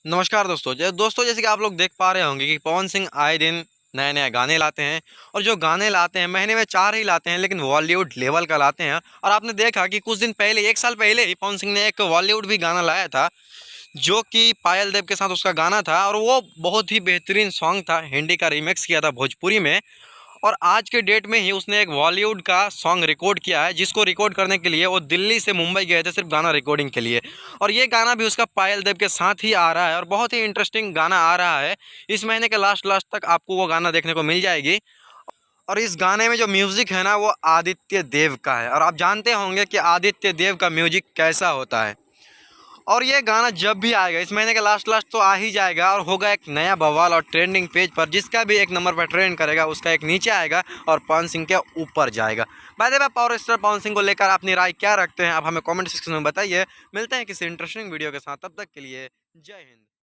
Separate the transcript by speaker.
Speaker 1: नमस्कार दोस्तों जैसे कि आप लोग देख पा रहे होंगे कि पवन सिंह आए दिन नए नए गाने लाते हैं। और जो गाने लाते हैं महीने में 4 ही लाते हैं, लेकिन बॉलीवुड लेवल का लाते हैं। और आपने देखा कि कुछ दिन पहले, 1 साल पहले ही पवन सिंह ने एक बॉलीवुड भी गाना लाया था, जो कि पायल देव के साथ उसका गाना था। और वो बहुत ही बेहतरीन सॉन्ग था, हिंदी का रीमिक्स किया था भोजपुरी में। और आज के डेट में ही उसने एक बॉलीवुड का सॉन्ग रिकॉर्ड किया है, जिसको रिकॉर्ड करने के लिए वो दिल्ली से मुंबई गए थे सिर्फ गाना रिकॉर्डिंग के लिए। और ये गाना भी उसका पायल देव के साथ ही आ रहा है, और बहुत ही इंटरेस्टिंग गाना आ रहा है। इस महीने के लास्ट लास्ट तक आपको वो गाना देखने को मिल जाएगी। और इस गाने में जो म्यूज़िक है ना, वो आदित्य देव का है। और आप जानते होंगे कि आदित्य देव का म्यूजिक कैसा होता है। और ये गाना जब भी आएगा, इस महीने के लास्ट लास्ट तो आ ही जाएगा, और होगा एक नया बवाल। और ट्रेंडिंग पेज पर जिसका भी 1 नंबर पर ट्रेंड करेगा, उसका एक नीचे आएगा और पवन सिंह के ऊपर जाएगा। By the way, power star Pawan Singh को लेकर अपनी राय क्या रखते हैं, आप हमें कमेंट सेक्शन में बताइए। मिलते हैं किसी इंटरेस्टिंग वीडियो के साथ, तब तक के लिए जय हिंद।